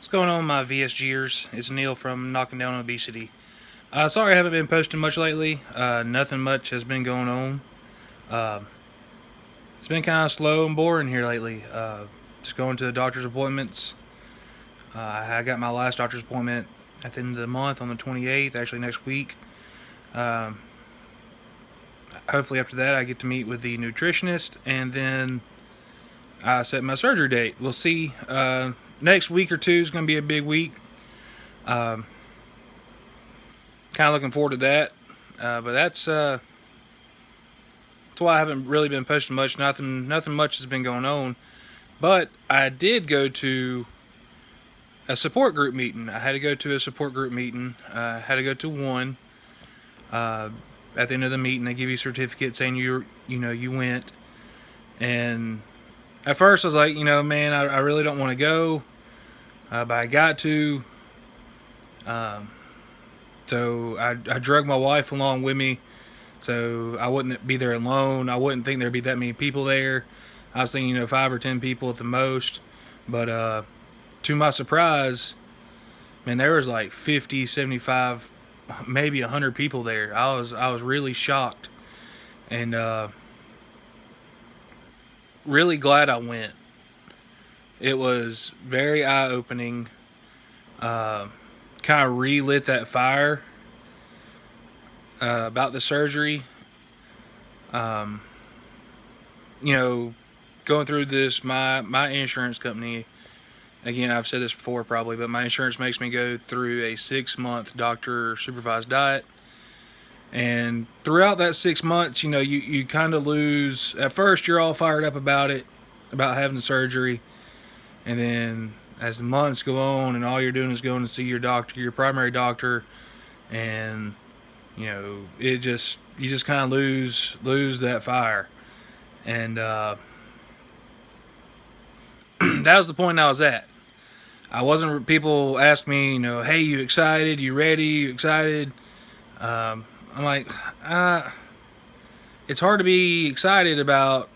What's going on, my VSGers? It's Neil from Knocking Down Obesity. Sorry I haven't been posting much lately. Nothing much has been going on. Uh, it's been kind of slow and boring here lately. Just going to the doctor's appointments. I got my last doctor's appointment at the end of the month on the 28th, actually next week. Um, Hopefully after that I get to meet with the nutritionist, and then I set my surgery date. We'll see. Next week or two is going to be a big week. Um, Kind of looking forward to that. But that's why I haven't really been posting much. Nothing much has been going on. But I did go to a support group meeting. I had to go to a support group meeting. I had to go to one. At the end of the meeting, they give you a certificate saying you went. And at first, I was like, man, I really don't want to go, but I got to. So I drug my wife along with me, so I wouldn't be there alone. I wouldn't think there'd be that many people there. I was thinking, 5 or 10 people at the most. But to my surprise, man, there was like 50, 75, maybe 100 people there. I was really shocked, and really glad I went. It was very eye-opening. Kind of relit that fire about the surgery. Um, Going through this, my insurance company, again, I've said this before probably, but my insurance makes me go through a 6-month doctor supervised diet. And throughout that 6 months, you kind of lose. At first, you're all fired up about it, about having the surgery. And then as the months go on and all you're doing is going to see your doctor, your primary doctor, and you just kind of lose that fire. And that was the point I was at. I wasn't. People ask me, hey, you excited? You ready? You excited? I'm like, it's hard to be excited about.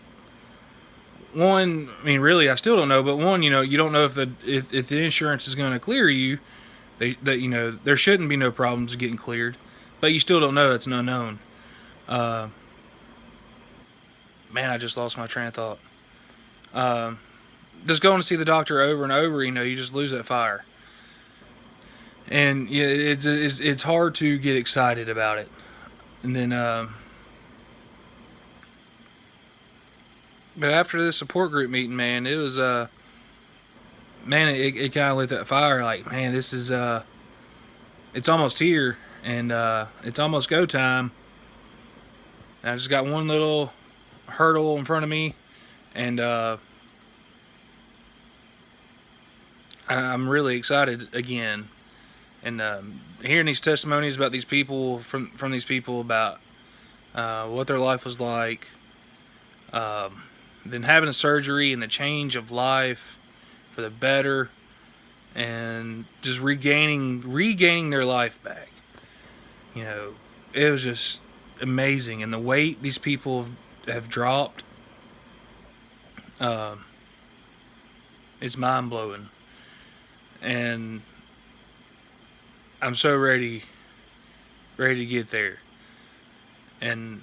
One, I mean, really, I still don't know. But one, you don't know if the insurance is going to clear you. There shouldn't be no problems getting cleared, but you still don't know. It's an unknown. Man, I just lost my train of thought. Just going to see the doctor over and over, you just lose that fire. And yeah, it's hard to get excited about it. And then, but after this support group meeting, man, it was man, it kind of lit that fire. Like, man, this is it's almost here, and it's almost go time. And I just got one little hurdle in front of me, and I'm really excited again. And hearing these testimonies about these people from these people about what their life was like, then having a surgery and the change of life for the better, and just regaining their life back. It was just amazing, and the weight these people have dropped, it's mind blowing, and I'm so ready to get there. And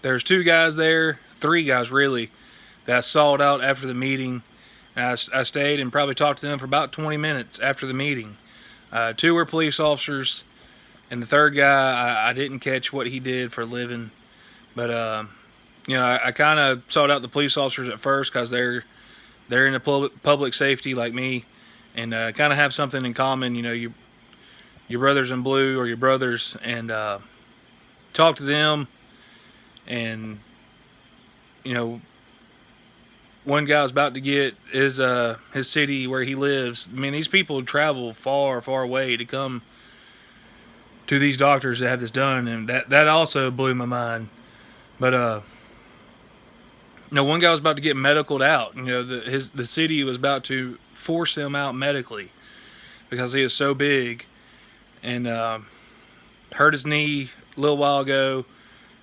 there's 2 guys there, 3 guys really, that I sought out after the meeting. And I stayed and probably talked to them for about 20 minutes after the meeting. 2 were police officers, and the 3rd guy, I didn't catch what he did for a living. But I kind of sought out the police officers at first because they're in the public safety like me, and kind of have something in common. Your brothers in blue, or your brothers, and talk to them. And one guy was about to get his city where he lives. I mean, these people travel far away to come to these doctors to have this done, and that also blew my mind. But one guy was about to get medicaled out. The city was about to force him out medically because he is so big, and hurt his knee a little while ago,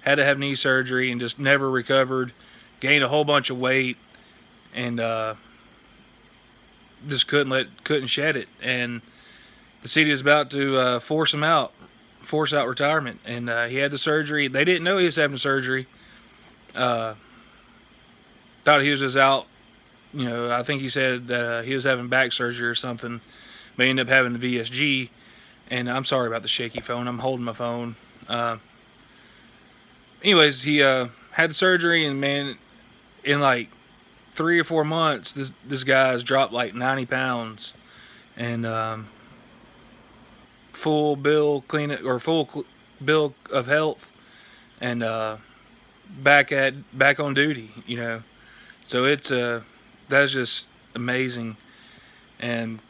had to have knee surgery, and just never recovered, gained a whole bunch of weight, and just couldn't shed it, and the city was about to force out retirement, and he had the surgery. They didn't know he was having surgery. Uh, Thought he was just out. I think he said that he was having back surgery or something, but he ended up having the VSG. And I'm sorry about the shaky phone. I'm holding my phone. Anyways, he had the surgery, and man, in like 3 or 4 months, this guy's dropped like 90 pounds, and full bill bill of health, and back on duty. So it's that's just amazing, and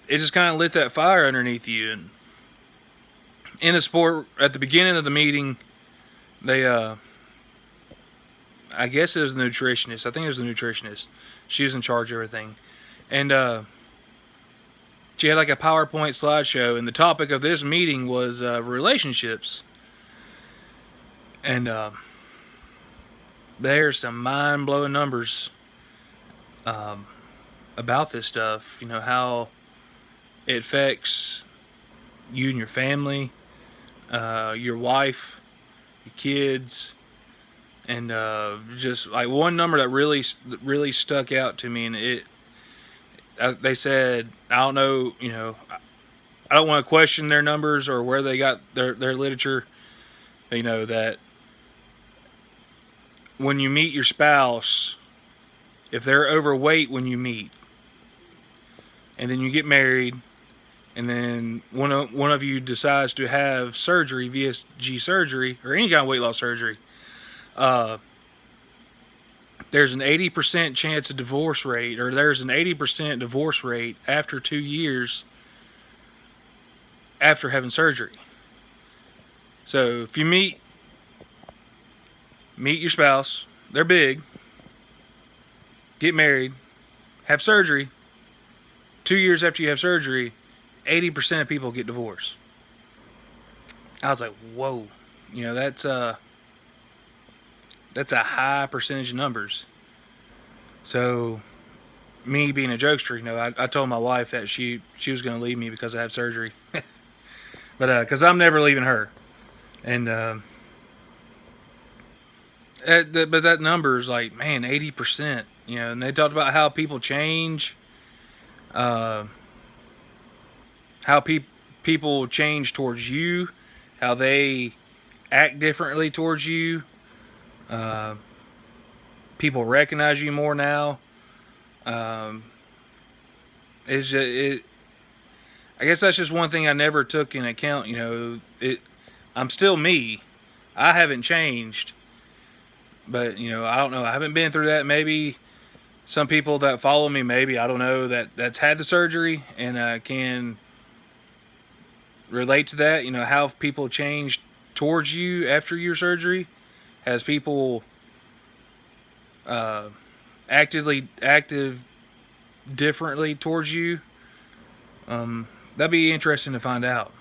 it just kind of lit that fire underneath you. And in the sport, at the beginning of the meeting, they I guess it was the nutritionist. I think it was the nutritionist. She was in charge of everything, and she had like a PowerPoint slideshow, and the topic of this meeting was relationships. And there's some mind-blowing numbers about this stuff. How it affects you and your family, your wife, your kids, and just like one number that really stuck out to me, and they said, I don't know, I don't want to question their numbers or where they got their literature, that when you meet your spouse, if they're overweight when you meet, and then you get married, and then one of you decides to have surgery, VSG surgery, or any kind of weight loss surgery, there's an 80% chance of divorce rate, or there's an 80% divorce rate after 2 years after having surgery. So if you meet your spouse, they're big, get married, have surgery, 2 years after you have surgery, 80% of people get divorced. I was like, whoa, that's a high percentage of numbers. So, me being a jokester, I told my wife that she was going to leave me because I have surgery, but because I'm never leaving her, and but that number is like, man, 80%. And they talked about how people change, how people change towards you, how they act differently towards you. People recognize you more now. It's just, I guess that's just one thing I never took in account. I'm still me. I haven't changed. But, I don't know. I haven't been through that. Maybe some people that follow me, maybe, I don't know, that's had the surgery and can relate to that. How people change towards you after your surgery. Has people active differently towards you? That'd be interesting to find out.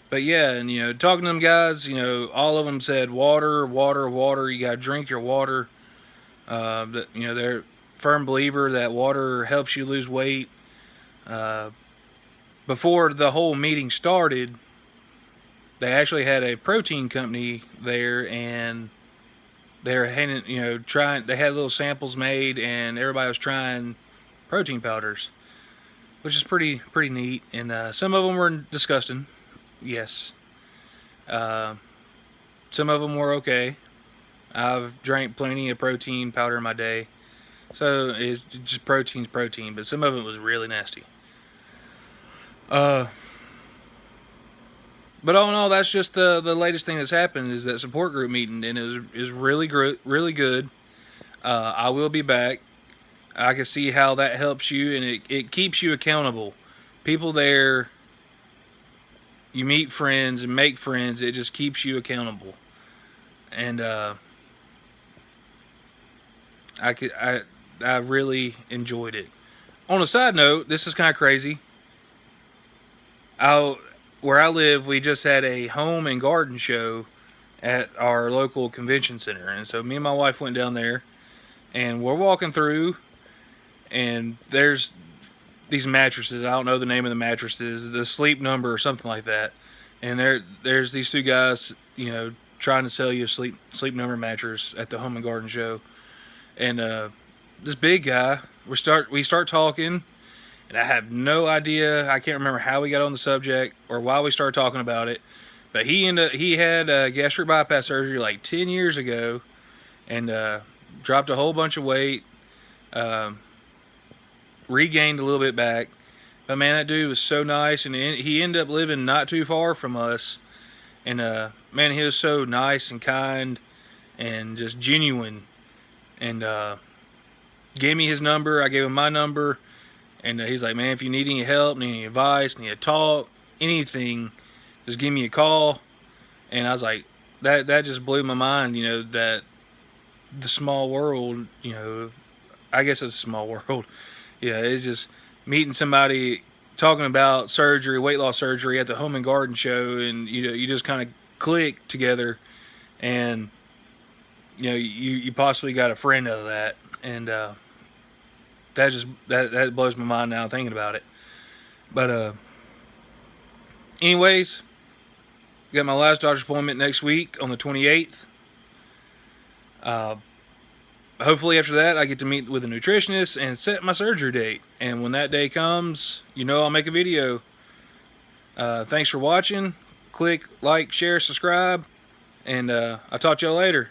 But yeah, and talking to them guys, all of them said water, water, water. You gotta drink your water. They're a firm believer that water helps you lose weight. Before the whole meeting started, they actually had a protein company there, and they were handing, trying. They had little samples made, and everybody was trying protein powders, which is pretty neat. And some of them were disgusting. Yes. Some of them were okay. I've drank plenty of protein powder in my day, so it's just protein's protein. But some of it was really nasty. But all in all, that's just the latest thing that's happened is that support group meeting, and it was really good. I will be back. I can see how that helps you, and it keeps you accountable. People there, you meet friends and make friends. It just keeps you accountable, and I really enjoyed it. On a side note, this is kind of crazy. Where I live, we just had a home and garden show at our local convention center, and so me and my wife went down there, and we're walking through, and there's these mattresses. I don't know the name of the mattresses, the Sleep Number or something like that. And there's these two guys, you know, trying to sell you a Sleep Number mattress at the Home and Garden show. And this big guy, we start talking, and I have no idea. I can't remember how we got on the subject or why we started talking about it. But he had gastric bypass surgery like 10 years ago, and dropped a whole bunch of weight. Regained a little bit back. But man, that dude was so nice, and he ended up living not too far from us. And man, he was so nice and kind and just genuine. And gave me his number. I gave him my number. And he's like, man, if you need any help, need any advice, need to talk, anything, just give me a call. And I was like, that just blew my mind, you know, that the small world, you know, I guess it's a small world. Yeah, it's just meeting somebody talking about surgery, weight loss surgery at the Home and Garden show, and you know, you just kind of click together, and you know, you possibly got a friend out of that. And that blows my mind now thinking about it. But anyways, got my last doctor's appointment next week on the 28th. Hopefully after that I get to meet with a nutritionist and set my surgery date. And when that day comes, you know, I'll make a video. Thanks for watching. Click like, share, subscribe, and I'll talk to y'all later.